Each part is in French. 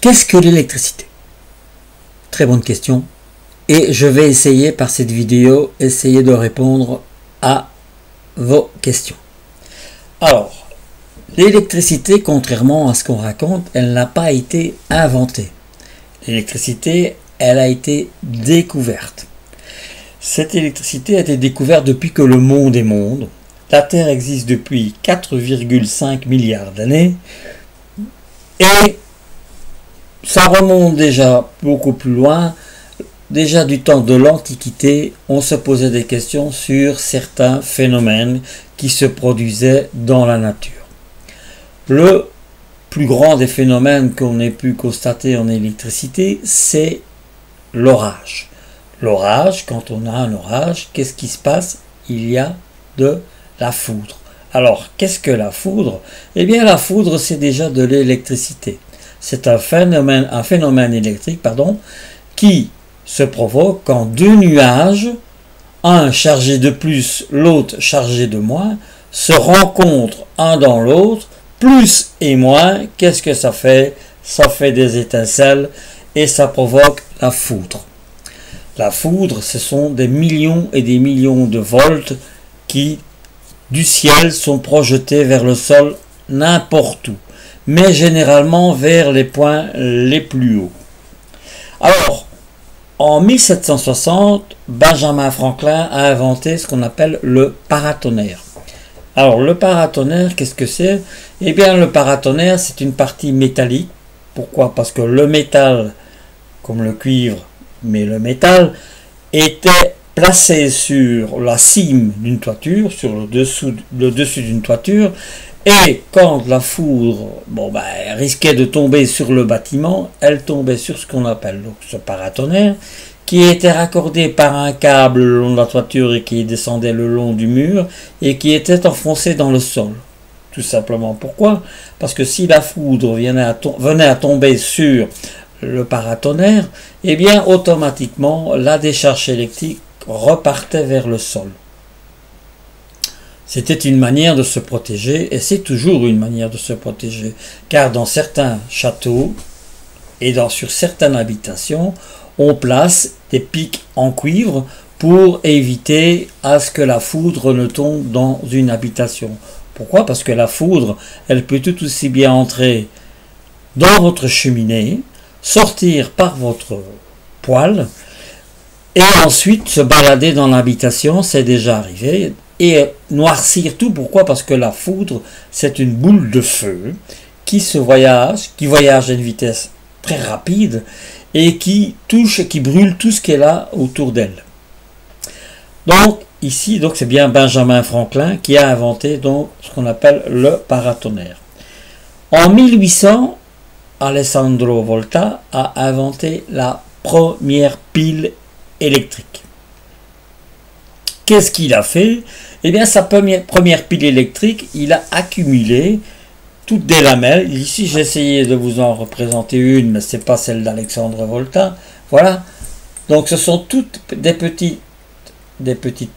Qu'est-ce que l'électricité? Très bonne question. Et je vais essayer par cette vidéo, essayer de répondre à vos questions. Alors, l'électricité, contrairement à ce qu'on raconte, elle n'a pas été inventée. L'électricité, elle a été découverte. Cette électricité a été découverte depuis que le monde est monde. La Terre existe depuis 4,5 milliards d'années. Et ça remonte déjà beaucoup plus loin. Déjà du temps de l'Antiquité, on se posait des questions sur certains phénomènes qui se produisaient dans la nature. Le plus grand des phénomènes qu'on ait pu constater en électricité, c'est l'orage. L'orage, quand on a un orage, qu'est-ce qui se passe? Il y a de la foudre. Alors, qu'est-ce que la foudre? Eh bien, la foudre, c'est déjà de l'électricité. C'est un phénomène électrique, qui se provoque quand deux nuages, un chargé de plus, l'autre chargé de moins, se rencontrent un dans l'autre, plus et moins. Qu'est-ce que ça fait? Ça fait des étincelles et ça provoque la foudre. La foudre, ce sont des millions et des millions de volts qui, du ciel, sont projetés vers le sol n'importe où, mais généralement vers les points les plus hauts. Alors, en 1760, Benjamin Franklin a inventé ce qu'on appelle le paratonnerre. Alors, le paratonnerre, qu'est-ce que c'est? Eh bien, le paratonnerre, c'est une partie métallique. Pourquoi? Parce que le métal, comme le cuivre, mais le métal, était placé sur la cime d'une toiture, sur le dessus d'une toiture, et quand la foudre risquait de tomber sur le bâtiment, elle tombait sur ce qu'on appelle donc ce paratonnerre, qui était raccordé par un câble le long de la toiture et qui descendait le long du mur et qui était enfoncé dans le sol. Tout simplement. Pourquoi? Parce que si la foudre venait à tomber sur le paratonnerre, eh bien automatiquement la décharge électrique repartait vers le sol. C'était une manière de se protéger, et c'est toujours une manière de se protéger, car dans certains châteaux et sur certaines habitations, on place des pics en cuivre pour éviter à ce que la foudre ne tombe dans une habitation. Pourquoi? Parce que la foudre, elle peut tout aussi bien entrer dans votre cheminée, sortir par votre poêle, et ensuite se balader dans l'habitation, c'est déjà arrivé, et noircir tout. Pourquoi? Parce que la foudre, c'est une boule de feu qui voyage à une vitesse très rapide et qui touche et qui brûle tout ce qui est là autour d'elle. Donc ici, c'est bien Benjamin Franklin qui a inventé donc ce qu'on appelle le paratonnerre. En 1800, Alessandro Volta a inventé la première pile électrique. Qu'est-ce qu'il a fait? Eh bien, sa première pile électrique, il a accumulé toutes des lamelles. Ici, j'ai essayé de vous en représenter une, mais ce n'est pas celle d'Alexandre Volta. Voilà. Donc, ce sont toutes des petites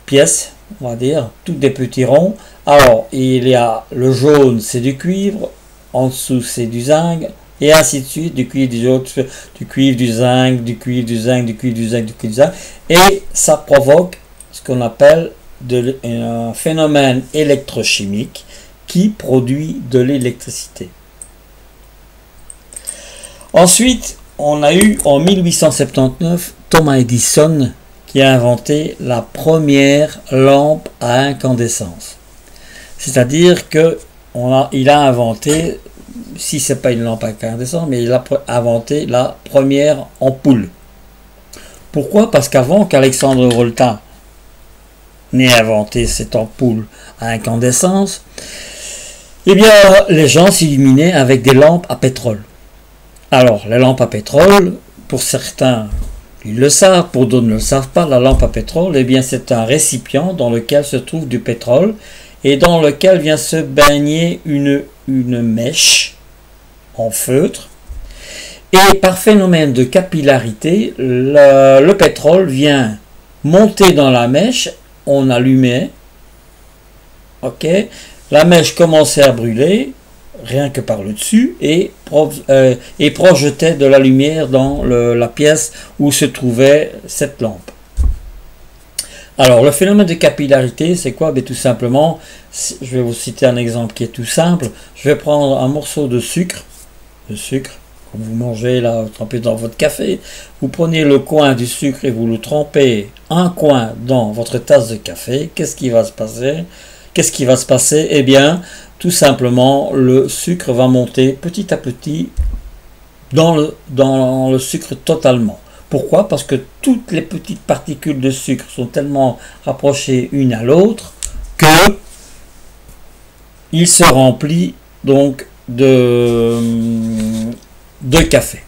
pièces, on va dire, toutes des petits ronds. Alors, il y a le jaune, c'est du cuivre. En dessous, c'est du zinc. Et ainsi de suite, du cuivre, du cuivre, du zinc, du cuivre, du zinc, du cuivre, du zinc, du cuivre, du zinc. Et ça provoque ce qu'on appelle un phénomène électrochimique qui produit de l'électricité. Ensuite, on a eu en 1879 Thomas Edison qui a inventé la première lampe à incandescence. C'est-à-dire qu'il a inventé, si ce n'est pas une lampe à incandescence, mais il a inventé la première ampoule. Pourquoi? Parce qu'avant qu'Alexandre Volta n'ait inventé cette ampoule à incandescence, eh bien, les gens s'illuminaient avec des lampes à pétrole. Alors, les lampes à pétrole, pour certains, ils le savent, pour d'autres ne le savent pas, la lampe à pétrole, eh bien, c'est un récipient dans lequel se trouve du pétrole et dans lequel vient se baigner une mèche en feutre. Et par phénomène de capillarité, le pétrole vient monter dans la mèche, on allumait, ok, la mèche commençait à brûler, rien que par le dessus et projetait de la lumière dans la pièce où se trouvait cette lampe. Alors, le phénomène de capillarité, c'est quoi? Tout simplement, je vais vous citer un exemple qui est tout simple. Je vais prendre un morceau de sucre, comme vous mangez là, trempez dans votre café. Vous prenez le coin du sucre et vous le trempez un coin dans votre tasse de café. Qu'est-ce qui va se passer? Eh bien, tout simplement, le sucre va monter petit à petit dans le sucre totalement. Pourquoi? Parce que toutes les petites particules de sucre sont tellement rapprochées une à l'autre que il se remplit donc de café.